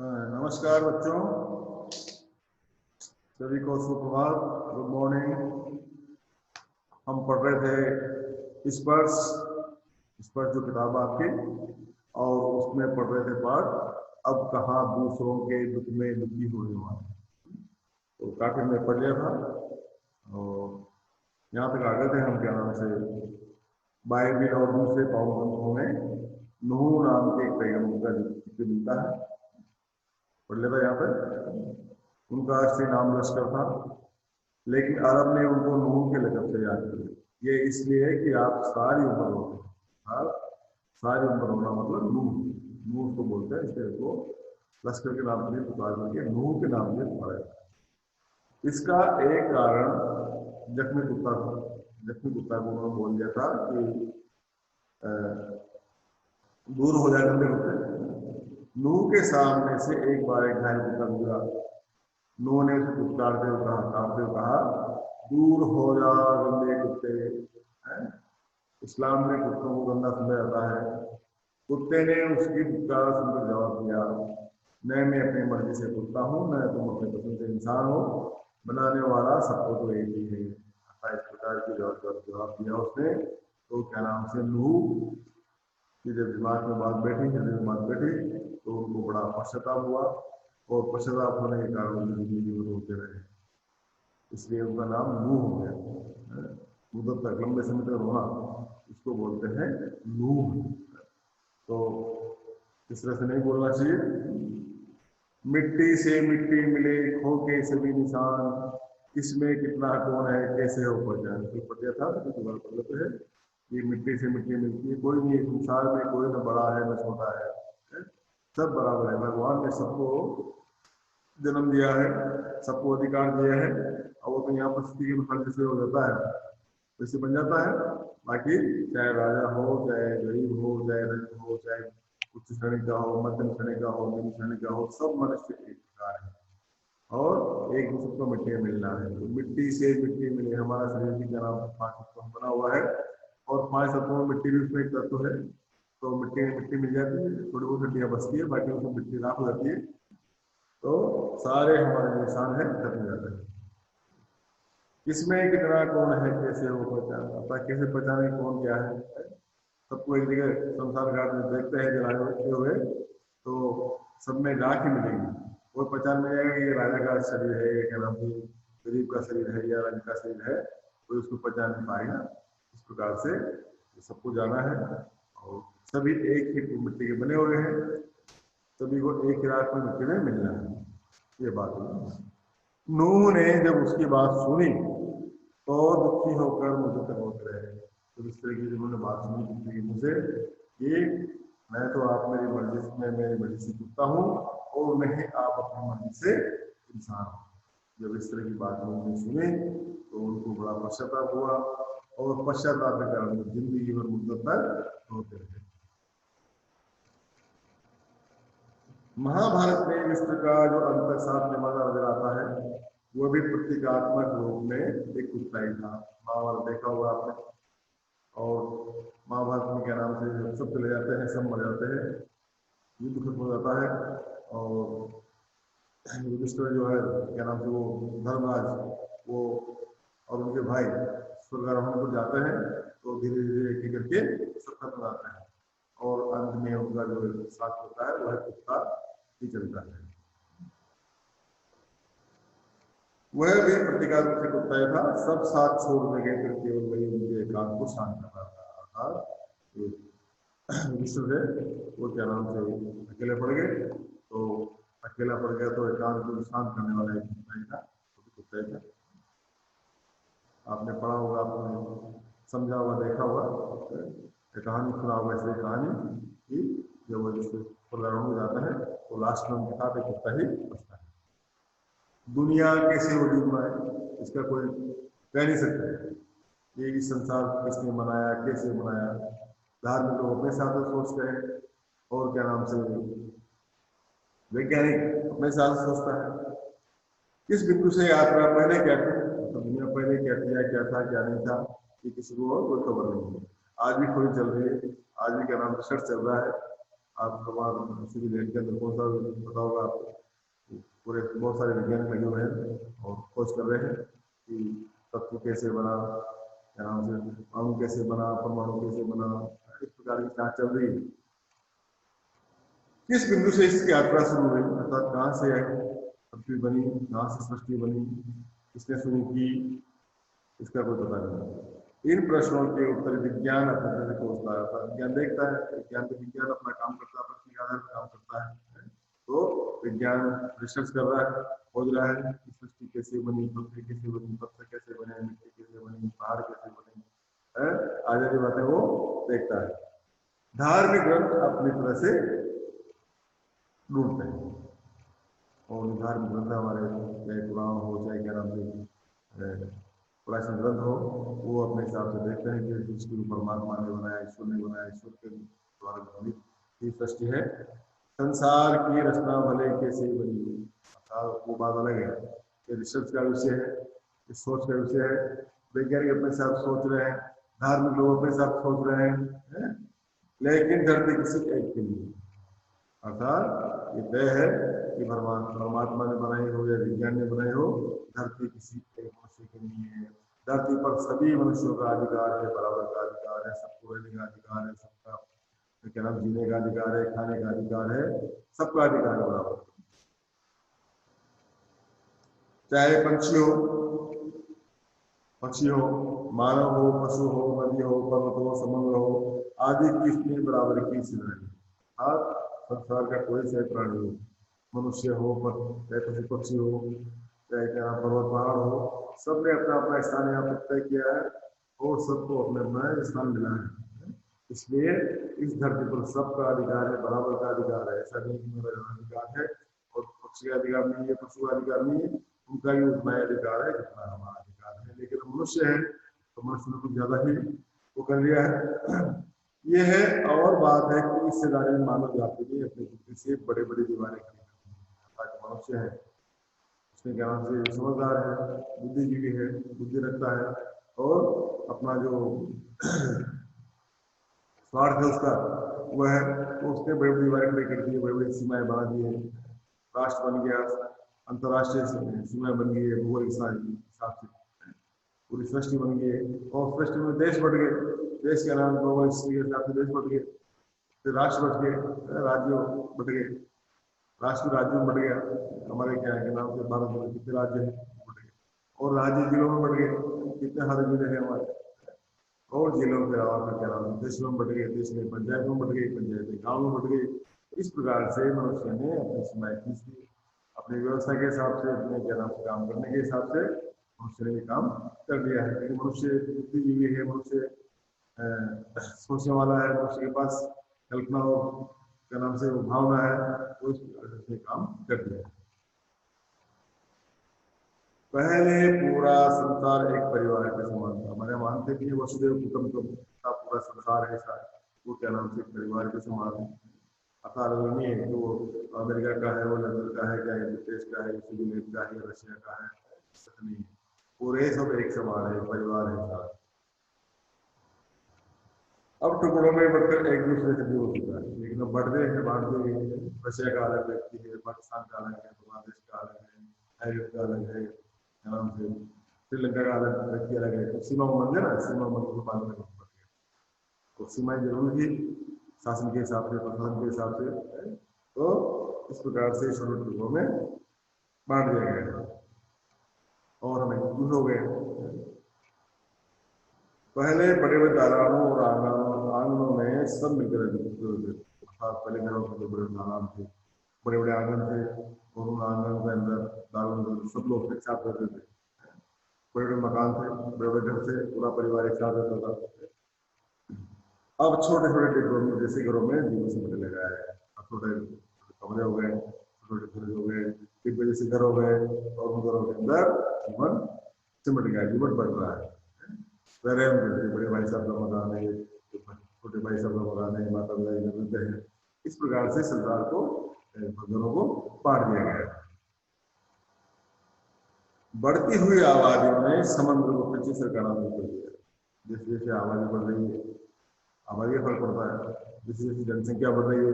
नमस्कार बच्चों, सभी को सुप्रभात, गुड मॉर्निंग। हम पढ़ रहे थे स्पर्श जो किताब आपकी, और उसमें पढ़ रहे थे पाठ अब कहाँ दूसरों के दुख में दुखी होने वाले। तो काफी हमने पढ़ लिया था और यहाँ तक आ गए थे हम, क्या नाम से, बाइबिल और दूसरे पावन ग्रंथों में नूह नाम के एक पैगंबर का जिक्र मिलता है। पढ़ लेता यहाँ पर। उनका असली नाम लश्कर था, लेकिन अरब ने उनको नूह के लक़ब से याद किया। ये इसलिए है कि आप सारी उम्र होते हैं, आप सारी उम्र होना मतलब नूह को बोलते हैं, इसलिए को लश्कर के नाम से पुकार करके नूह के नाम से पुकारा जाता है। इसका एक कारण जख्मी कुत्ता को उन्होंने बोल दिया था कि दूर हो जाए गंदे कुत्ते। नूह के सामने से एक बार एक घायल कुत्ता गुजरा। नूह ने उसे पुकारते हुए कहा, दूर हो जा गंदे कुत्ते। इस्लाम में कुत्तों को गंदा समझा जाता है। कुत्ते ने उसकी पुकार सुनकर जवाब दिया, न मैं अपनी मर्जी से कुत्ता हूँ, न तुम अपने पसंद से इंसान हो, बनाने वाला सबको तो एक ही है। इस प्रकार की जवाब दिया उसने। तो क्या नाम से नूह कि जब दिमाग में बात बैठी तो उनको बड़ा पश्चाताप हुआ, और पश्चाताप होने के कारण उनकी जिंदगी में रोते रहे, इसलिए उनका नाम नूह हो गया। मुद्दत तक, लंबे समय तक रोना, इसको बोलते हैं नूह। तो इस तरह से नहीं बोलना चाहिए। मिट्टी से मिट्टी मिले खो के सभी निशान, इसमें कितना कौन है कैसे हो पहचान। तो पता था तो दोबारा पढ़ लेते हैं। ये मिट्टी से मिट्टी मिलती है, कोई नहीं संसार में कोई न बड़ा है न छोटा है, सब बराबर है। भगवान ने सबको जन्म दिया है, सबको अधिकार दिया है, और वो तो यहाँ पर स्थिति के फल से हो जाता है, वैसे बन जाता है। बाकी चाहे राजा हो, चाहे गरीब हो, चाहे रंग हो, चाहे उच्च श्रेणी का हो, मध्यम श्रेणी का हो, निम्न श्रेणी का हो, सब मनुष्य एक प्रकार है, और एक दूसरे को मिट्टी में मिलना है। तो मिट्टी से मिट्टी मिले। हमारा शरीर भी क्या नाम 5 तत्वों बना हुआ है, और 5 तत्वों में मिट्टी भी उसमें एक तत्व है। तो मिट्टी में मिट्टी मिल जाती है, थोड़ी बहुत हड्डियाँ बचती है, बाकी उसमें मिट्टी राख हो जाती है। तो सारे हमारे निशान है खत्म हो जाते हैं। इसमें कितना कौन है कैसे हो पहचान, अपना कैसे पहचाने कौन क्या है। सबको एक जगह संसार घाट में देखते हैं जलाए हुए, तो सब में राख ही मिलेगी। वो पहचान मिल जाएगा कि ये राजा का शरीर है, ये क्या नाम से गरीब का शरीर है, या राजा का शरीर है, कोई उसको पहचान नहीं पाएगा। इस प्रकार से सबको जाना है, और सभी एक ही मिट्टी के बने हुए हैं, सभी को एक ही रात में मिट्टी में मिलना है। ये बात है। नूह ने जब उसकी बात सुनी तो दुखी होकर मुझे तक होते रहे। तो इस तरह की जिन्होंने बात सुनी मुझे, ये मैं तो आप मेरी मर्जी से कुत्ता हूँ, और नहीं आप अपनी मर्जी से इंसान हो। जब इस तरह की बात उन्होंने सुनी तो उनको बड़ा पश्चाताप हुआ, और पश्चाताप के कारण जिंदगी भर मुद्दत तक होते रहे। महाभारत में विष्णु का जो अंतर साथ निर्माता नजर आता है, वो भी प्रतीकात्मक रूप में एक कुत्ता ही था। महाभारत देखा हुआ आपने, और महाभारत में क्या नाम से सब चले जाते हैं, सब मर जाते हैं, युद्ध खत्म हो जाता है, और युधिष्ठिर जो है क्या नाम से वो धर्मराज, वो और उनके भाई स्वर्गारोहण को जाते हैं, तो धीरे धीरे एक करके सब खत्म हो जाते हैं, और अंत में उनका जो साथ होता है वह कुत्ता ही चलता है। वह भी प्रतिकार से कुत्ता ही था। सब साथ छोड़ने गए, फिर केवल वही उनके एकांत को शांत कर रहा था। विष्णु थे, वो क्या नाम से अकेले पड़ गए, तो अकेला पड़ गया तो एकांत को शांत करने वाला एक कुत्ता ही था, कुत्ता ही था। आपने पढ़ा होगा, आपने समझा होगा, देखा होगा, कहानी सुना होगा। ऐसी कहानी कि जब वो स्वर्गारोहण हो जाता है तो लास्ट में उनके साथ एक कुत्ता ही बचता है। दुनिया कैसे वजूद में आए इसका कोई कह नहीं सकता। ये इस संसार किसने बनाया, कैसे बनाया, धार्मिक लोग अपने साथ सोचते हैं, और क्या नाम से वैज्ञानिक अपने साथ सोचता है। किस बिंदु से यात्रा पहले क्या थी, तो दुनिया पहले क्या था क्या नहीं था, ये किसी को कोई खबर नहीं है। आज भी खोज चल रही है, आज भी क्या नाम रिसर्च चल रहा है, आप भगवान सिविल के अंदर कौन सा पता होगा आपको, पूरे बहुत सारे वैज्ञानिक लगे हुए हैं और खोज कर रहे हैं कि तत्व कैसे बना, क्या नाम से अणु कैसे बना, परमाणु कैसे बना, इस प्रकार की जांच चल रही है। किस बिंदु से इसकी यात्रा शुरू हुई, अर्थात कहाँ से पृथ्वी बनी, कहाँ से सृष्टि बनी, किसने शुरू की, इसका कोई पता नहीं। इन प्रश्नों के उत्तर विज्ञान अपने से खोजता है। विज्ञान देखता है, विज्ञान अपना काम करता है, पृथ्वी के आधार पर काम करता है। तो विज्ञान रिसर्च कर रहा है, खोज रहा है कि सृष्टि कैसे बनी, पृथ्वी कैसे बनी, पत्थर कैसे बने, मिट्टी कैसे बनी, पहाड़ कैसे बने, आजादी बातें वो देखता है। धार्मिक ग्रंथ अपनी तरह से ढूंढते हैं और धार्मिक ग्रंथ हमारे चाहे पुराण हो, चाहे क्या नाम से प्राचीन ग्रंथ हो, वो अपने हिसाब से देखते हैं कि जिसको परमात्मा ने बनाया, ईश्वर ने बनाया, ईश्वर के द्वारा निर्मित ही सृष्टि है। संसार की रचना भले कैसे बनी, वो बात अलग है, ये रिसर्च का विषय है, इस सोच का विषय है। वैज्ञानिक अपने साथ सोच रहे हैं, धार्मिक लोग अपने साथ सोच रहे हैं, लेकिन धरती किसी एक के लिए, अर्थात ये तय है कि परमात्मा ने बनाई हो या विज्ञान ने बनाई हो, धरती किसी एक मनुष्य के नहीं है। धरती पर सभी मनुष्यों का अधिकार है, बराबर का अधिकार है, सबको रहने का अधिकार है, सबका क्या नाम जीने का अधिकार है, खाने का अधिकार है, सबका अधिकार है बराबर। चाहे पक्षी हो, मानव हो, पशु हो, नदी हो, पर्वत हो, समुद्र हो, आदि किसने बराबर की सिधाई। संसार का कोई से प्राणी हो, मनुष्य हो, चाहे पशु पक्षी हो, चाहे क्या पर्वत पहाड़ हो, सबने अपना अपना स्थान यहाँ पर तय किया है और सबको अपने अपना स्थान मिला है। इसलिए इस धरती पर सबका अधिकार है, बराबर का अधिकार है। ऐसा नहीं कि मेरा अधिकार है और पक्षी का अधिकार नहीं है, पशु का अधिकार नहीं है, उनका भी उतना ही अधिकार है जितना हमारा अधिकार है। लेकिन मनुष्य है तो मनुष्य ने कुछ ज्यादा ही वो कर लिया है। ये है, और बात है कि इससे ज्यादा मानव जाति ने अपनी बुद्धि से बड़े बड़े दीवारें खड़ी करती है। मनुष्य है, उसके ज्ञान से समझदार है, बुद्धिजीवी है, बुद्धि रखता है और अपना जो स्वार्थ है उसका वह है, तो उसने बड़ी बड़ी दीवारें खड़ी कर दी है, बड़ी बड़ी सीमाएं बना दी है, राष्ट्र बन गया, अंतर्राष्ट्रीय सीमाएं बन गई है, भूगोल हिसाब से पूरी सृष्टि बन गई है और सृष्टि में देश बढ़ गए, देश के नाम ग्लोबल हिस्ट्री के हिसाब से देश बढ़ गए, फिर राष्ट्र बढ़ गए, राज्य बढ़ गए, राष्ट्र राज्यों में बढ़ गया। हमारे क्या है के नाम से भारत में कितने राज्य हैं बढ़ गए, और राज्य जिलों में बढ़ गए, कितने सारे जिले हैं हमारे, और जिलों के अलावा फिर क्या नाम है देशों में बढ़ गए, देश में पंचायतों में बढ़ गई, पंचायतें गाँव में बढ़ गई। इस प्रकार से मनुष्य ने अपनी सीमाएं खींच दी, अपनी व्यवस्था के हिसाब से, अपने क्या नाम से काम करने के हिसाब से मनुष्य ने भी काम कर दिया है। लेकिन मनुष्य बुद्धिजीवी है, मनुष्य सोचने वाला है, मनुष्य के पास कल्पना और क्या नाम से वो भावना है, तो इस प्रकार से काम कर दिया है। पहले पूरा संसार एक परिवार के समान था। हमारे मानते कि वसुदेव कुटुंबकम का पूरा संसार है, वो क्या नाम से परिवार के समान है। अर्थात नहीं है कि वो अमेरिका का है, वो लंदन का है, क्या देश का है, स्विट्जरलैंड का है, रशिया का है, नहीं, पूरे सब एक समान है, परिवार है साथ। अब टुकड़ों में बढ़कर एक दूसरे से दूर हो चुका है, लेकिन अब बढ़ते हैं, बांटते हैं। रशिया का अलग व्यक्ति है, पाकिस्तान का अलग है, बांग्लादेश का अलग है, थाईलैंड का अलग है, नाम से श्रीलंका का अलग व्यक्ति अलग है। तो सीमा बन गया ना, सीमा बन को पालने को पड़ गया, तो सीमाएं जरूरी थी शासन के हिसाब से, प्रशासन के हिसाब से। तो इस प्रकार से छोटे टुकड़ों में बांट दिया गया और हमें खुश हो गए। पहले बड़े बड़े तालाबों और आंगनों में सब मिलकर रहते थे। पहले घरों के बड़े तालाब थे, बड़े बड़े आंगन थे, और उन आंगनों के अंदर तालों सब लोग एक साथ रहते थे। बड़े बड़े मकान थे, बड़े बड़े घर थे, पूरा परिवार एक साथ रहता था। अब छोटे छोटे घरों में, जैसे घरों में जीवन सिमटने लगा है। अब छोटे कमरे हो गए, छोटे घर हो गए, डिब्बे जैसे घर हो गए, और उन घरों के अंदर जीवन सिमट गया, जीवन बढ़ रहा है। बड़े भाई साहब का मकान है, छोटे भाई साहब का मकान है, माता पिता है। इस प्रकार से संसार को, घरों को बांट दिया गया है। बढ़ती हुई आबादियों ने समुद्र को पीछे सरकाना शुरू कर दिया। जैसे जैसे आबादी बढ़ रही है, आबादी का फर्क पड़ता है, जैसे जैसे जनसंख्या बढ़ रही है,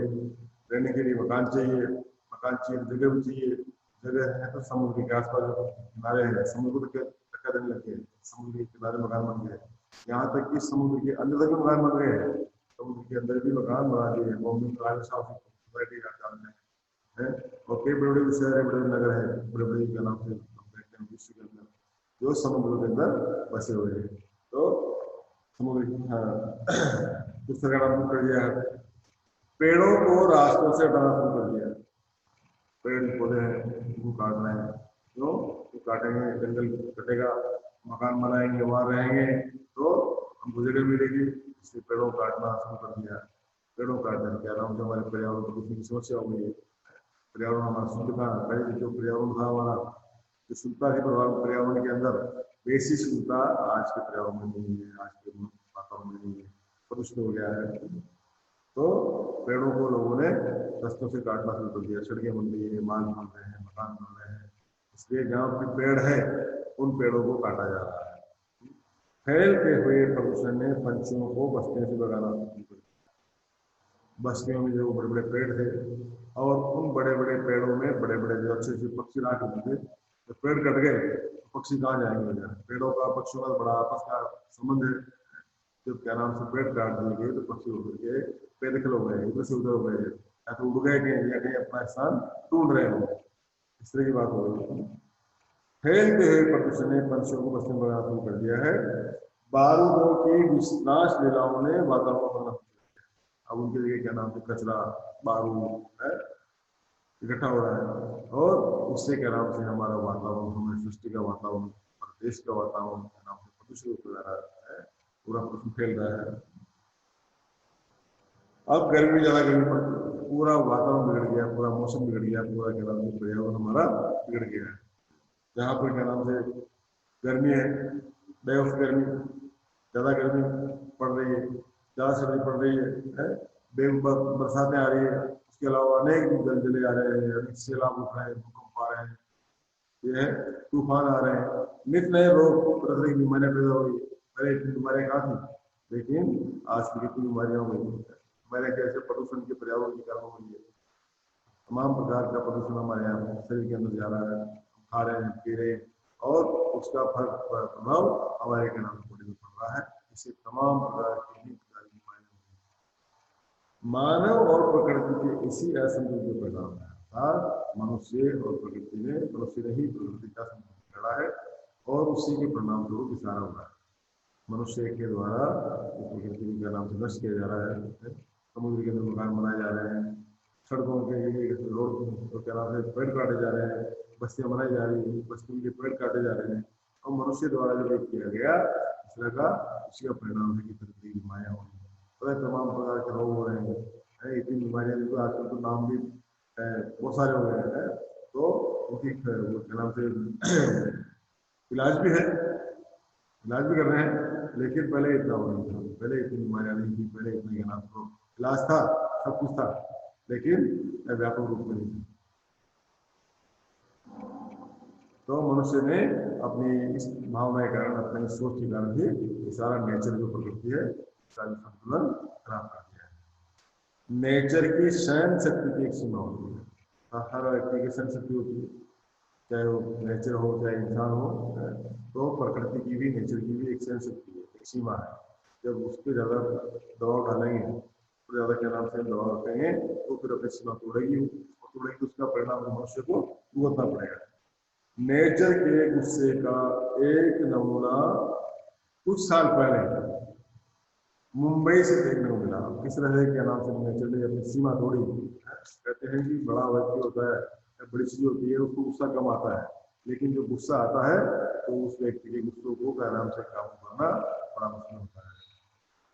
रहने के लिए मकान चाहिए, जगह भी चाहिए, जगह है तो समुद्र के आसपास जो किनारे हैं, समुद्र के धक्का देने लग गए, समुद्र के किनारे मकान बन गए, यहाँ तक कि समुद्र के अंदर तक मकान बन गए हैं, समुद्र के अंदर भी मकान बना दिए हैं। बॉम्बे में आज सोसाइटी का काम है, और कई बड़े बड़े शहर है, बड़े बड़े नगर है, बड़े बड़े क्या नाम से विश्व के अंदर जो समुद्र के अंदर बसे हुए हैं। तो समुद्र, हाँ, दूसरा का नाम कर दिया है, पेड़ों को रास्तों से हटाना शुरू कर दिया। पेड़ पौधे हैं उनको काट रहे हैं, क्यों? तो काटेंगे, जंगल कटेगा, मकान बनाएंगे, वहां रहेंगे तो हमको जगह मिलेगी, इसलिए पेड़ों को काटना शुरू कर दिया। पेड़ों काटने से क्या नाम से हमारे पर्यावरण प्रदूषण की समस्या हो गई है। पर्यावरण हमारा शुद्ध था, पहले जो पर्यावरण था हमारा, जो शुद्धता थी पर्यावरण के अंदर, वैसी शुद्धता आज के पर्यावरण में नहीं है, आज के वातावरण में नहीं है, प्रदूषित हो गया है। तो पेड़ों को लोगों ने रस्तों से काटना शुरू कर दिया, सड़कें बन रही है, मार्ग बन रहे हैं, मकान बन रहे हैं, इसलिए जहाँ पे पेड़ है उन पेड़ों को काटा जा रहा है। फैलते हुए प्रदूषण ने पंछियों को बस्तियों से भगाना शुरू कर दिया। बस्तियों में जो बड़े बड़े पेड़ थे, और उन बड़े बड़े पेड़ों में बड़े बड़े जो अच्छे अच्छे पक्षी रहा करते थे, तो पेड़ कट गए तो पक्षी कहाँ जाएंगे वजह? पेड़ों का पक्षियों का बड़ा आपस का संबंध है। जब क्या नाम से पेड़ काट दिए गए तो पक्षी उड़ के बेदखल हो गए, इधर से उधर हो गए, या तो उड़ गए कहीं या कहीं अपना स्थान ढूंढ रहे हो, इस तरह की बात हो रही है। फैलते हुए प्रदूषण ने पंछियों को बसने बनाना शुरू कर दिया है। बारूदों की विनाश लीलाओं ने वातावरण बनाना शुरू कर दिया। अब उनके लिए क्या नाम से कचरा, बारूद है, इकट्ठा हो रहा है, और उससे क्या नाम से हमारा वातावरण, हमारी सृष्टि का वातावरण, देश का वातावरण क्या नाम से प्रदूषित होता जा रहा है, पूरा प्रदूषण फैल रहा है। अब गर्मी ज्यादा गर्मी पड़ती है, पूरा वातावरण बिगड़ गया, पूरा मौसम बिगड़ गया, पूरा क्या नाम से पर्यावरण हमारा बिगड़ गया है। जहाँ पर क्या नाम से गर्मी है, डे ऑफ गर्मी, ज्यादा गर्मी पड़ रही है, ज्यादा सर्दी पड़ रही है, बरसातें आ रही है, उसके अलावा अनेक जलजले आ रहे हैं, अनेक सैलाब उठ रहे हैं, भूकंप आ रहे हैं, ये है, तूफान आ रहे हैं, नित नए रोग, तरह तरह की बीमारियां पैदा हो गई। पहले इतनी बीमारियां कहाँ थी, लेकिन आज की कितनी बीमारियां हो गई। हमारे कैसे प्रदूषण के पर्यावरण के कारण हो रही है, तमाम प्रकार का प्रदूषण हमारे यहाँ शरीर के अंदर जा रहा है, खा रहे हैं, पी रहे हैं, और उसका प्रभाव हमारे के नाम बॉडी में पड़ रहा है। इससे तमाम प्रकार की बीमारियां, मानव और प्रकृति के इसी असंतुलन के परिणाम है, अर्थात मनुष्य और प्रकृति ने, मनुष्य ने ही प्रकृति का संतुलन बिगाड़ा है, और उसी के परिणाम स्वरूप विचारा हो रहा है। मनुष्य के द्वारा प्रकृति के नाम से नष्ट किया जा रहा है, समुद्र के अंदर मकान बनाए जा रहे हैं, सड़कों के लिए रोड तो क्या नाम से पेड़ काटे जा रहे हैं, बस्तियां बनाई जा रही है, बस्तियों के पेड़ काटे जा रहे हैं, और मनुष्य द्वारा जो एक किया गया इस तरह का, उसी का परिणाम है कि प्रकृति की माया हो रही है, तमाम प्रकार के रोग हो रहे हैं, इतनी बीमारियां जो आजकल तो नाम भी बहुत सारे हो गए हैं, तो उनकी क्या नाम से इलाज भी है, इलाज भी कर रहे हैं, लेकिन पहले इतना हो नहीं था, पहले इतनी बीमारियां नहीं थी, पहले इतना क्या नाम तो इलाज था, सब कुछ था, लेकिन व्यापक रूप में नहीं था। तो मनुष्य ने अपनी इस भावना के कारण, अपने इस सोच के कारण ही सारा नेचर जो प्रकृति है, सारा संतुलन खराब कर दिया है। नेचर की सहन शक्ति की एक सीमा होती है, हर व्यक्ति की सहन शक्ति होती है, चाहे वो नेचर हो चाहे इंसान हो, तो प्रकृति की भी, नेचर की भी एक सहन शक्ति है, एक सीमा है। जब उसके ज़्यादा दबाव डालेंगे, तो ज़्यादा क्या नाम से दबाव रखेंगे, तो फिर अपनी सीमा तोड़ेगी, और तोड़ेगी तो उसका परिणाम मनुष्य को भुगतना पड़ेगा। नेचर के गुस्से का एक नमूना कुछ साल पहले मुंबई से देखने को मिला। किस तरह से क्या नाम से नेचर ने अपनी सीमा तोड़ी। कहते हैं कि बड़ा व्यक्ति होता है, बड़ी चीज होती है, उसको गुस्सा कम आता है, लेकिन जो गुस्सा आता है तो उस व्यक्ति के गुस्सों को क्या नाम से काबू करना बड़ा मुश्किल होता है।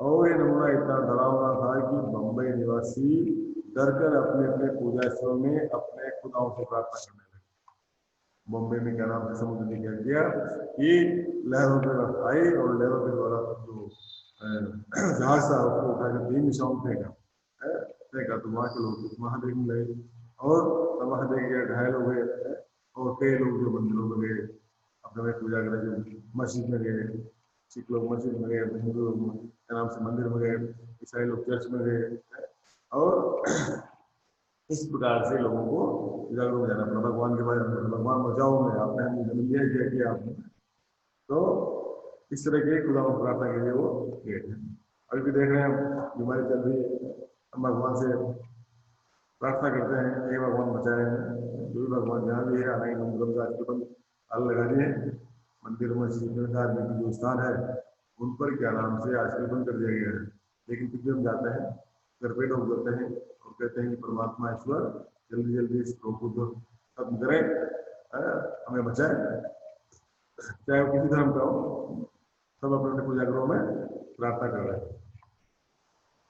और ये नमूना इतना डरावना था कि बम्बई निवासी डरकर अपने अपने पूजा स्थलों में अपने खुदाओं से प्रार्थना करने लगे। बॉम्बे में क्या नाम से समुद्र ने क्या किया कि लहरों पर आई, और लहरों के द्वारा जो जहाज था उसको उठाकर 3 दिशाओं में फेंका, तो वहाँ के लोग वहाँ देखने लगे, और वहाँ देख के घायल हो गए, और कई लोग जो मंदिरों में गए, अपने पूजा करने, जो मस्जिद में गए, सिख लोग मस्जिद में गए, हिंदू लोग क्या नाम से मंदिर में गए, ईसाई लोग चर्च में गए, और इस प्रकार से लोगों को जागरूक हो जाना पड़ा भगवान के बारे में। भगवान बचाओ में आपने हमें जन्म दिया किया आपने, तो इस तरह के खुदा प्रार्थना के लिए वो गए थे। अभी भी देख रहे हैं बीमारी चल रही है, हम भगवान से प्रार्थना करते हैं कि भगवान बचाए हैं। जो भी भगवान जहाँ भी है हालांकि मंदिरों का आजकल हाल लगा दिए, मंदिर मस्जिद में धार्मिक जो स्थान है उन पर क्या नाम से आजकल बंद कर दिया गया है। लेकिन फिर भी हम जाते हैं, घर पे लोग जाते हैं और कहते हैं कि परमात्मा ईश्वर जल्दी जल्दी इस रोग को खत्म करें, हमें बचाए, चाहे वो किसी धर्म का हो। सब अपने अपने पूजा गृहों में प्रार्थना कर रहे हैं।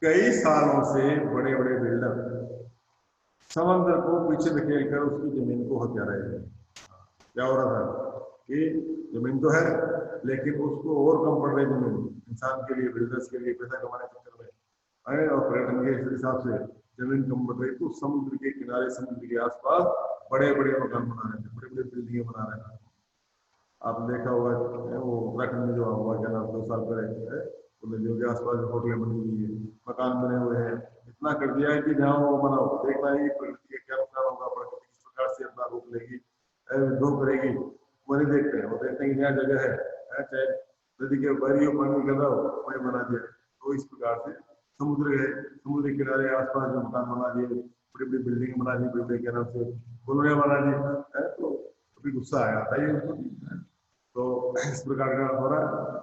कई सालों से बड़े बड़े बिल्डर समंदर को पीछे धकेल कर उसकी जमीन को हत्या रहे हैं। क्या हो रहा था कि जमीन तो है लेकिन उसको और कम पड़ रही जमीन इंसान के लिए, बिल्डर्स के लिए पैसा कमाने के चक्कर में है, और पर्यटन के हिसाब से जमीन कम पड़ रही। तो समुद्र के किनारे, समुद्र के आसपास बड़े बड़े मकान बना रहे थे, बड़े बड़े बिल्डिंगे बना रहे थे। आपने देखा होगा वो उत्तराखंड में जो हुआ क्या नाम 2 साल पहले, नदियों के आसपास होटलें बनी हुई है, मकान बने हुए हैं। इतना कर दिया है कि जहाँ वो बनाओ देखना ही प्रकृति का क्या नुकसान होगा, प्रकृति किस प्रकार से अपना रूप लेगी, विद्रोह करेगी, वो नहीं देखते हैं। वो देखते हैं कि यहाँ जगह है, चाहे नदी के बारी हो, पानी निकल रहा हो, वही बना दिया। तो इस प्रकार से समुद्र है, समुद्र के किनारे आसपास जो मकान बना दिए, बड़ी बड़ी बिल्डिंग बना दी, बड़े बड़े क्या नाम से कॉलोनियां बना दी, तो कभी गुस्सा आया आता है उसको। तो इस प्रकार का हो रहा है,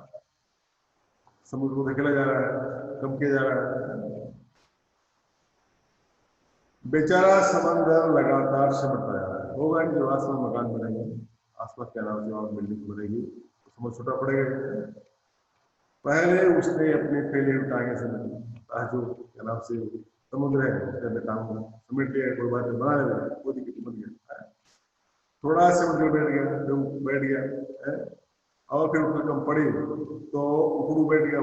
समुद्र को धकेला जा रहा है, कम किया जा रहा है। बेचारा समंदर लगातार सिमटता जा रहा है। होगा कि जो आसपास मकान बनेंगे, आसपास क्या नाम से और बिल्डिंग बनेगी, तो समुद्र छोटा पड़ेगा। पहले उसने अपने फैले टांगे से जो क्या नाम से समुद्र है उसके टांगों समेट लिया, कोई बात नहीं, बना ले, कोई दिक्कत बन गया, थोड़ा समुद्र बैठ गया, तो बैठ गया, और फिर उसमें कम पड़ी तो ऊपर बैठ गया,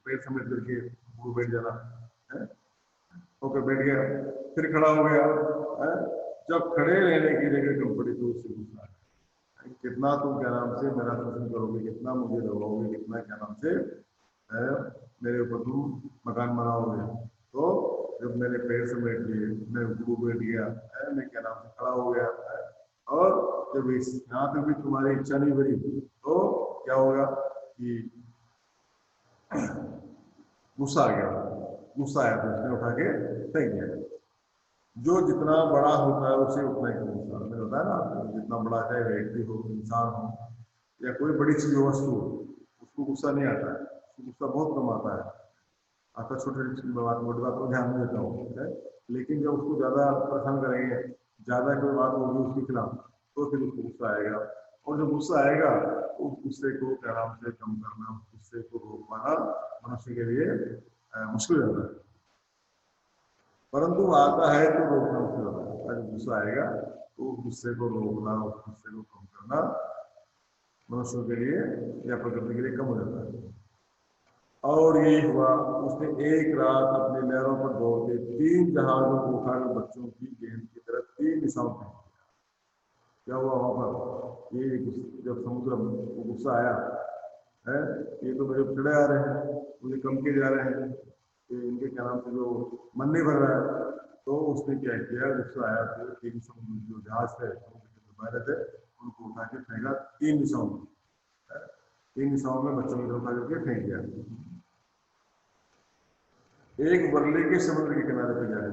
पेड़ समेट करके ऊपर बैठ जाना है, ओके बैठ गया, फिर खड़ा हो गया, है? जब खड़े रहने की जगह कम पड़ी तो उससे पूछा कितना तुम क्या नाम से मेरा शोषण करोगे, कितना मुझे दबाओगे, कितना क्या नाम से मेरे ऊपर तुम मकान बनाओगे। तो जब मैंने पैर समेट लिए, मैं ऊपर बैठ गया, मैं क्या नाम से खड़ा हो गया, और जब इस यहाँ पे भी तुम्हारी इच्छा नहीं बनी तो क्या होगा कि गुस्सा आ गया, गुस्सा आया तो उसने उठा के फेंक दिया। जो जितना बड़ा होता है उसे उतना ही कम गुस्सा मैंने बताया ना आपको, जितना बड़ा चाहे व्यक्ति हो, इंसान हो, या कोई बड़ी चीज हो, वस्तु हो, उसको गुस्सा नहीं आता है, उसको गुस्सा बहुत कम आता है। आता छोटी छोटी बात, मोटी बात को ध्यान नहीं देता हूँ, लेकिन जब उसको ज्यादा परेशान करेंगे, ज्यादा कोई बात होगी उसके खिलाफ, तो फिर उसको गुस्सा आएगा। और जो गुस्सा आएगा उस गुस्से को आराम से कम करना, उस गुस्से को रोक पाना मनुष्य के लिए मुश्किल रहता है। परंतु आता है तो रोकना मुश्किल होता है। जब गुस्सा आएगा तो उस गुस्से को रोकना, उस गुस्से को कम करना मनुष्यों के लिए या प्रकृति के लिए कम हो जाता है। और ये हुआ, उसने एक रात अपने लहरों पर दौड़ते 3 जहाजों को उठाकर बच्चों की गेंद की तरफ 3 दिशाओं में। क्या हुआ वहां पर, ये जब समुद्र को गुस्सा आया है, ये तो मेरे चढ़े आ रहे हैं, मुझे कम किए जा रहे हैं, इनके क्या नाम से जो मन नहीं भर रहा है, तो उसने क्या किया, गुस्सा आया तो 3 समुद्र जो जहाज थे समुद्र के बाहर थे उनको उठा के फेंका 3 दिशाओं में, 3 दिशाओं में बच्चों को उठा करके फेंक दिया। एक वर्ली के समुद्र के किनारे पे जाए,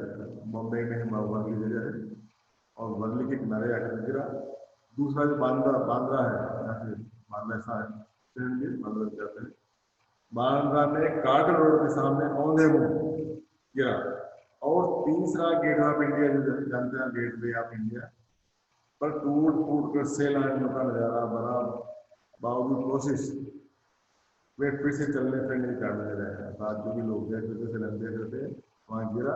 बॉम्बे में वर्ली जगह है, और वर्ली के किनारे आकर गिरा। दूसरा जो बांद्रा है, यहाँ से बांद्रा ऐसा है, बांद्रा जाते हैं, बांद्रा में कार्टर रोड के सामने औंधे मुंह गिरा। और तीसरा गेट ऑफ इंडिया जो जानते हैं, गेट वे ऑफ इंडिया पर टूट फूट कर सैलानियों का नजारा बना, बावजूद कोशिश वे फिर से चलने फिरने का मिल रहे हैं। साथ जो भी लोग जैसे लंबे करते वहां गिरा,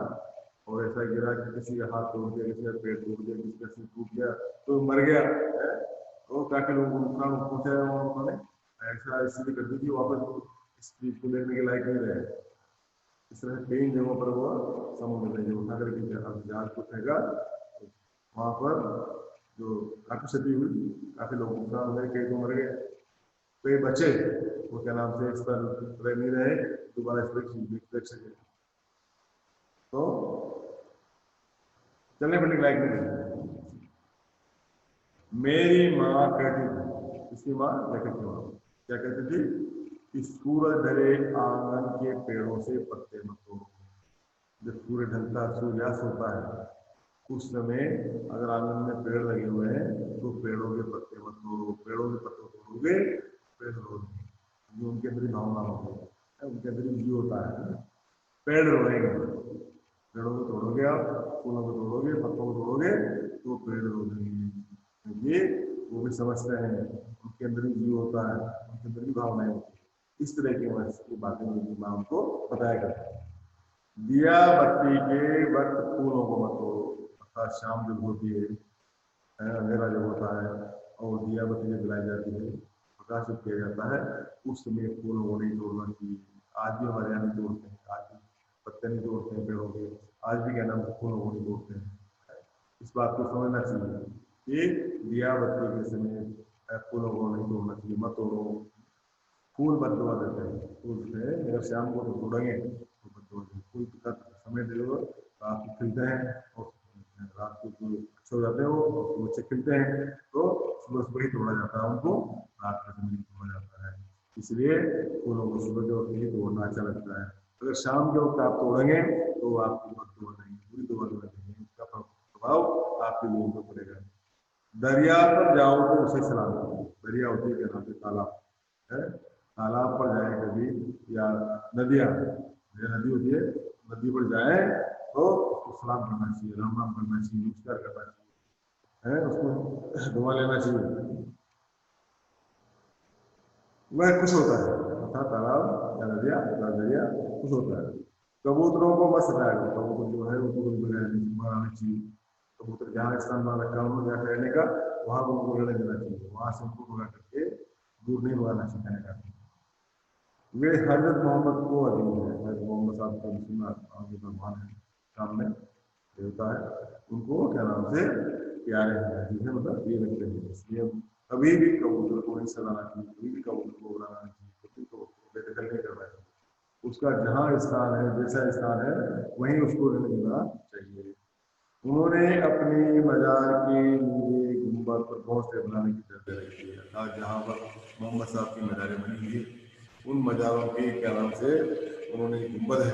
और ऐसा गिरा कि किसी का हाथ तोड़ दिया, किसी का पेड़ तोड़ दिया, किसी का सिर टूट गया, तो मर गया, तो काफी लोगों को नुकसान पहुंचाया उन्होंने। ऐसा स्थिति कर दी कि वापस इस चीज को लेने के लायक नहीं रहे। इस तरह 3 जगहों पर वो समुद्र में जो उठा करके जहाज को फेंका, वहां पर जो काफी क्षति हुई, काफी लोग नुकसान हुए, कई तो मर गए, तो ये बचे वो क्या नाम से इस पर नहीं रहे, दोबारा इस पर देख सके। तो चलने फिरने के लायक नहीं रही। मेरी माँ कहती थी, इसकी माँ लेखक की माँ क्या कहती थी कि सूरज ढले आंगन के पेड़ों से पत्ते मत तोड़ो। जब सूरज ढलता, सूर्यास्त होता है, उस समय अगर आंगन में पेड़ लगे हुए हैं तो पेड़ों के पत्ते मत तोड़ो। पेड़ों के पत्ते तोड़ोगे पेड़ रोएंगे, जो उनके अंदर भावना होती है, उनके अंदर जीव होता है, पेड़ रोएंगे। पेड़ों को तोड़ोगे आप, फूलों को तोड़ोगे, पत्तों को तोड़ोगे तो पेड़ रोएंगे। ये वो भी समझते हैं, उनके अंदर भी जीव होता है, उनके अंदर भी भावनाएं होती है। इस तरह की बातें मेरी माँ उनको बताया करती है। दिया बत्ती के वक्त फूलों को मत तोड़ो, अर्थात शाम जब होती है, अंधेरा जब होता है और दिया बत्ती जब जलाई जाती है, प्रकाशित किया जाता है, उस समय फूलों को नहीं तोड़ना चाहिए। आज भी हमारे यहाँ नहीं तोड़ते हैं, आज भी पत्ते नहीं तोड़ते हैं पेड़ों के, आज भी क्या नाम से फूलों को नहीं तोड़ते हैं। इस बात को समझना चाहिए कि दिया बत्ती के समय फूलों को नहीं तोड़ना चाहिए, मत तोड़ो। फूल बददुआ देते हैं, फूल से अगर शाम को तो तोड़ेंगे तो बददुआ देंगे। फूल का समय देखो रात को खिलते हैं और रात को अच्छे हो जाते हैं वो, और बच्चे खिलते हैं तो सुबह सुबह ही तोड़ा जाता है उनको, रात के समय तोड़ा जाता है। इसलिए फूलों को सुबह के वक्त ही तोड़ना अच्छा लगता है। अगर शाम के वक्त आप तोड़ेंगे तो आपको बददुआ देंगे, बुरी दुआ देंगे, उसका प्रभाव आपके लोगों पर पड़ेगा। दरिया पर जाओ तो उसे सलाम करो। दरिया होती है क्या नाम से तालाब है, तालाब पर जाए कभी या नदियाँ, नदी होती है, नदी पर जाए तो उसको सलाम करना चाहिए, राम राम करना चाहिए, नमस्कार करना चाहिए, है उसको दुआ लेना चाहिए। वह खुश होता है, अर्थात तालाब या नदिया या दरिया खुश होता है। कबूतरों को मत सताया करो, कबूतर जो है उनको बनाना चाहिए। कबूतर जहाँ स्थान बना रखा है उनको जहाँ ठहरने का, वहाँ उनको रहने देना चाहिए, वहाँ से उनको भगा करके दूर नहीं भगाना सिखाने का। वे हजरत मोहम्मद को अधीन है, हजरत मोहम्मद साहब का सुनना भगवान है, सामने देवता है, उनको क्या नाम से प्यारे हैं, जिसे मतलब ये रखते हैं। इसलिए कभी भी कबूतर को नहीं सताना चाहिए, कभी भी कबूतर को उड़ाना नहीं चाहिए, कभी कबूतर को बेदखल नहीं करना चाहिए। उसका जहाँ स्थान है, जैसा स्थान है वहीं उसको रहने देना चाहिए। उन्होंने अपनी मजार की नींवे गुंबद पर घोंसले बनाने की तरफ रखी है, अर्थात जहाँ पर मोहम्मद साहब की मजारें बनी हुई है उन मजारों के क्या नाम से उन्होंने गुंबद है,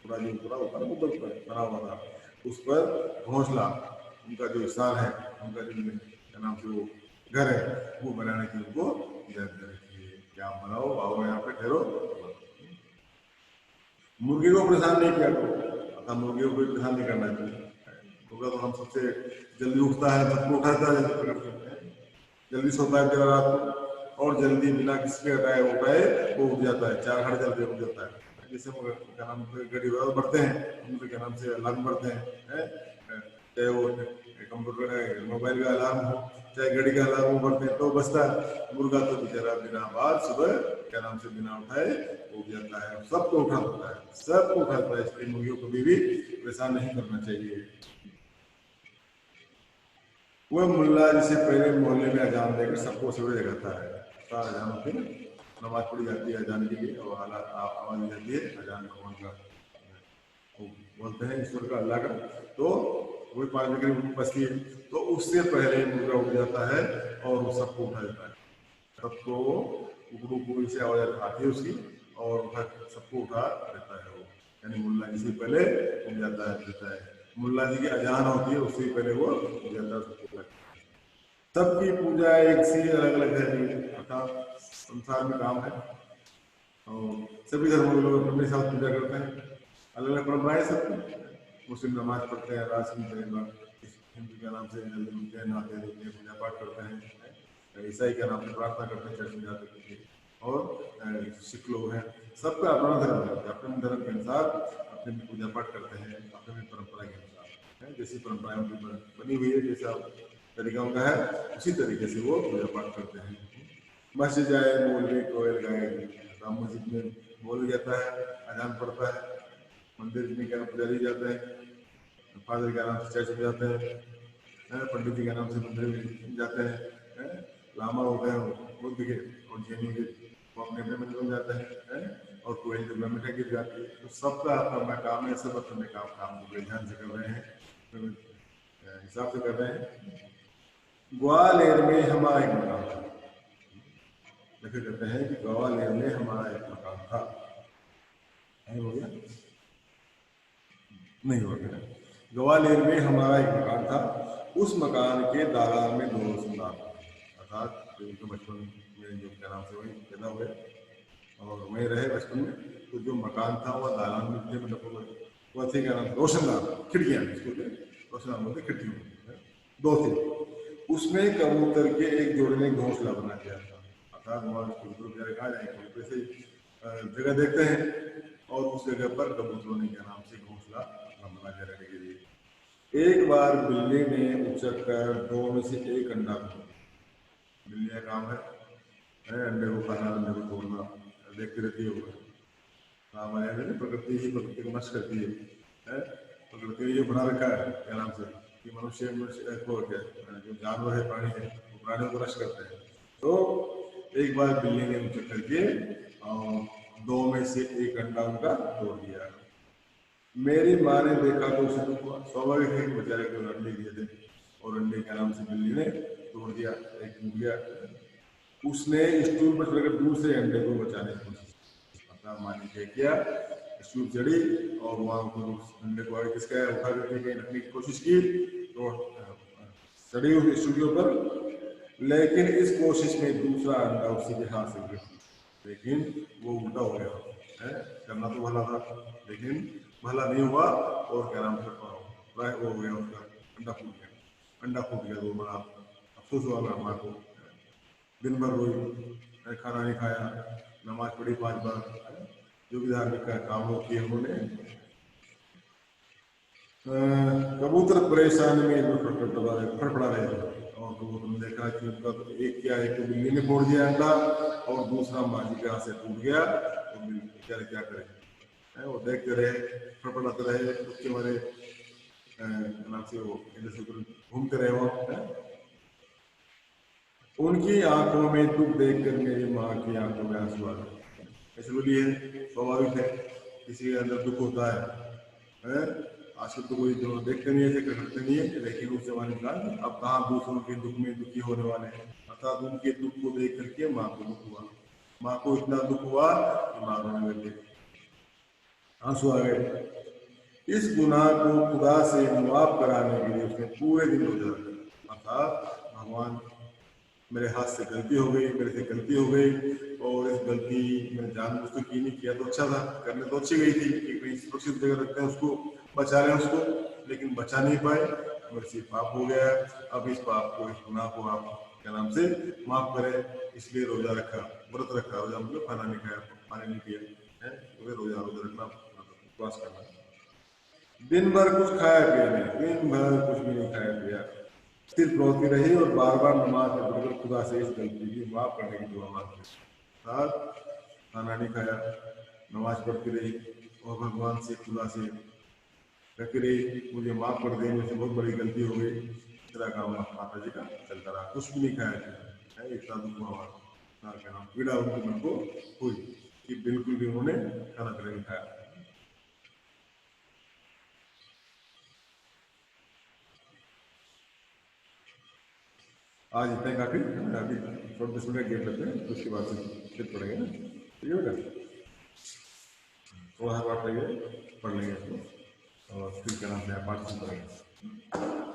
पूरा जो पूरा ऊपर गुंबद पर बना हुआ था, उस पर घोंसला उनका जो स्थान है, उनका जो क्या नाम से वो घर है, वो बनाने की उनको इजाजत दे रखी है कि आप बनाओ, आओ यहाँ पे ठहरो। मुर्गी को परेशान नहीं किया करो, अतः मुर्गी को परेशान नहीं करना चाहिए। मुर्गा तो हम सबसे जल्दी उठता है, सबको उठाता है, जल्दी पकड़ सकते हैं, जल्दी सोता है देर रात को और जल्दी बिना किसी के हटाए उठाए वो उठ जाता है, 4 घंटे जल्दी उठ जाता है। जैसे क्या नाम से घड़ी बढ़ते हैं, उनके क्या नाम से अलार्म बढ़ते हैं, चाहे वो कंप्यूटर मोबाइल का अलार्म हो चाहे घड़ी का अलार्म बढ़ते हैं तो बजता है। मुर्गा तो बेचारा बिना बात सुबह क्या नाम से बिना उठाए उठ जाता है, सबको उठा देता है, सबको उठाता है। इसलिए मुर्गियों को कभी भी परेशान नहीं करना चाहिए। वह मुल्ला जिसे पहले मोहल्ले में अजान देकर सबको सवेरे जगाता है, सारा अजान होती है, नमाज पढ़ी जाती है अजान के लिए और आवाज दी जाती है अजान भगवान का, बोलते हैं ईश्वर का, अल्लाह का, तो वही 5 बजे करीब बजती है, तो उससे पहले मुर्गा उठ जाता है और वो सबको उठा देता है, सबको उकड़ू उकड़ू से आवाज आती है उसकी और उठा सबको उठा देता है वो, यानी मुल्ला जी से पहले उठ जाता है, देता है। मुल्ला जी की अजान होती है उससे पहले वो उठ जाता है, सबको उठा। सबकी पूजा एक से अलग अलग है, अर्थात संसार में काम है और सभी धर्मों के लोग अपने साथ पूजा करते हैं, अलग अलग परंपराएं सबकी। मुस्लिम नमाज पढ़ते हैं, रात सुनते हैं, हिंदू के नाम से जल्दी उठते हैं, नहाते धोते हैं, पूजा पाठ करते हैं, ईसाई के नाम से प्रार्थना करते हैं चर्च में जाते हैं, और सिख लोग हैं, सबका अपना धर्म है, अपने धर्म के अनुसार अपने पूजा पाठ करते हैं, अपनी परंपरा के अनुसार, जैसी परंपराएं उनकी बनी हुई है, जैसा तरीका उनका है उसी तरीके से वो पूजा पाठ करते हैं। मस्जिद जाए मौलवी कोयल गाएगी, राम मस्जिद में मौलवी जाता है, अजान पढ़ता है, मंदिर में क्या पुजारी जाते हैं, फादर के नाम से चर्च में जाते हैं, पंडित जी के नाम से मंदिर में जाते हैं, लामा हो गए बुद्ध के और जैनी के वो अपने अपने मंदिर में जाते हैं, और कोयल जो ब्रह्म गिर जाती है, तो सबका अपना अपना काम है, सब अपने काम काम को ध्यान से कर रहे हैं। हिसाब से कर रहे हैं। ग्वालियर में हमारा एक मकान था। लेखक कहते हैं कि ग्वालियर में हमारा एक मकान था। हो गया नहीं हो गया। ग्वालियर में हमारा एक मकान था, उस मकान के दालान में 2 रोशनदान, अर्थात जो बचपन में जो क्या नाम से वही पैदा हुए और वहीं रहे बचपन में। तो जो मकान था वह दालान में थे, मतलब वह थे क्या नाम, रोशनदान, खिड़कियाँ इसको थे रोशनदान बोलते, खिड़कियों 2 थे। उसमें कबूतर के एक जोड़े ने घोंसला बना दिया था। अर्थात वहाँ कबूतर वगैरह कहा जाए, कबूतर से जगह देखते हैं और उस जगह पर कबूतरों ने क्या नाम से घोंसला बना के रहने के लिए। एक बार बिल्ली ने उचक कर 2 में से 1 अंडा तोड़ा। बिल्ली का काम है अंडे को खाना, अंडे को तोड़ना, देखती रहती है वो। हमारे प्रकृति ही प्रकृति को नष्ट करती है। प्रकृति ने जो बना रखा है क्या नाम से कि मनुष्य को जो जानवर है, प्राणी है, वो प्राणियों को नष्ट करते हैं। तो एक बार बिल्ली ने उचक करके 2 में से 1 अंडा उनका तोड़ दिया। मेरी माँ ने देखा तो उसे दुख हुआ। स्वाभाविक है कि बेचारे को अंडे दिए थे और अंडे क्या नाम से बिल्ली ने तोड़ दिया, एक टूट गया। उसने स्टूल पर चढ़कर दूर से अंडे को बचाने की कोशिश की। मतलब माँ ने क्या किया, स्टूल चढ़ी और वहाँ अंडे को आगे किसका उठा करके कहीं रखने की कोशिश की, तो चढ़ी उस स्टूल के ऊपर, लेकिन इस कोशिश में दूसरा अंडा उसी के हाथ से गिर, लेकिन वो उल्टा हो गया है। करना तो भला था लेकिन भला नहीं हुआ और क्या नाम से वो हो गया, उसका अंडा फूट गया। अंडा फूट गया तो बड़ा अफसोस हुआ माँ को। दिन भर रोई, खाना नहीं खाया, नमाज पढ़ी 5 बार, जो भी धार्मिक काम हो किए उन्होंने। कबूतर परेशानी में फड़फड़ा रहे थे और कबूतर ने देखा कि उनका तो एक क्या, एक तो बिल्ली ने फोड़ दिया अंडा और दूसरा माजी के हाथ से टूट गया, तो बेचारे क्या करें। वो देखते रहे, फड़फड़ाते रहे, उसके मारे नाम से वो इधर से उधर घूमते रहे वहाँ। उनकी आंखों में दुख देखकर मेरी माँ की आंखों में आंसू आ गए। ऐसे बोलिए, स्वाभाविक है, किसी के अंदर दुख होता है। आजकल तो कोई जो देखते नहीं है, करते नहीं है, लेकिन उस जमाने का अब कहाँ दूसरों के दुख में दुखी होने वाले हैं। अर्थात उनके दुख को देख करके माँ को दुख हुआ। माँ को इतना दुख हुआ कि माँ रोने लगी, आंसू आ गए। इस गुनाह को खुदा से माफ कराने के लिए उसने पूरे दिन रोजा रखा। अर्थात भगवान, मेरे हाथ से गलती हो गई, मेरे से गलती हो गई और इस गलती मैंने जानबूझ तो की नहीं, किया तो अच्छा था, करने तो अच्छी गई थी कि कहीं सुरक्षित जगह रखते हैं उसको, बचा रहे हैं उसको, लेकिन बचा नहीं पाए, मेरे से पाप हो गया। अब इस पाप को, इस गुनाह को आप क्या नाम से माफ करें, इसलिए रोजा रखा, व्रत रखा। रोजा मतलब खाना नहीं खाया, पानी नहीं पिया है, तो रोजा रखना, उपवास करना। दिन भर कुछ खाया पिया नहीं, दिन भर कुछ भी नहीं खाया पिया, सिर्फ रोती रही और बार बार नमाज पढ़कर खुदा से इस गलती की माफ करने की दुआ मांगती। साथ खाना नहीं खाया, नमाज पढ़ती रही और भगवान से, खुदा से कहती रही मुझे माफ कर दे, मुझसे बहुत बड़ी गलती हो गई। इतना काम माता जी का चलता रहा, कुछ भी नहीं खाया पिया। इतना दुख हुआ, क्या नाम पीड़ा उनके मन को हुई कि बिल्कुल भी उन्होंने खाना पीना नहीं खाया। आज इतना काफी, अभी थोड़ा 10 मिनट गेट लेते हैं, तो उसके बाद से फिर पढ़ेंगे ना, ठीक है बेटा। थोड़ा हर बात लगे पढ़ लेंगे इसको और फिर क्या नाम है पाठ शुरू करेंगे।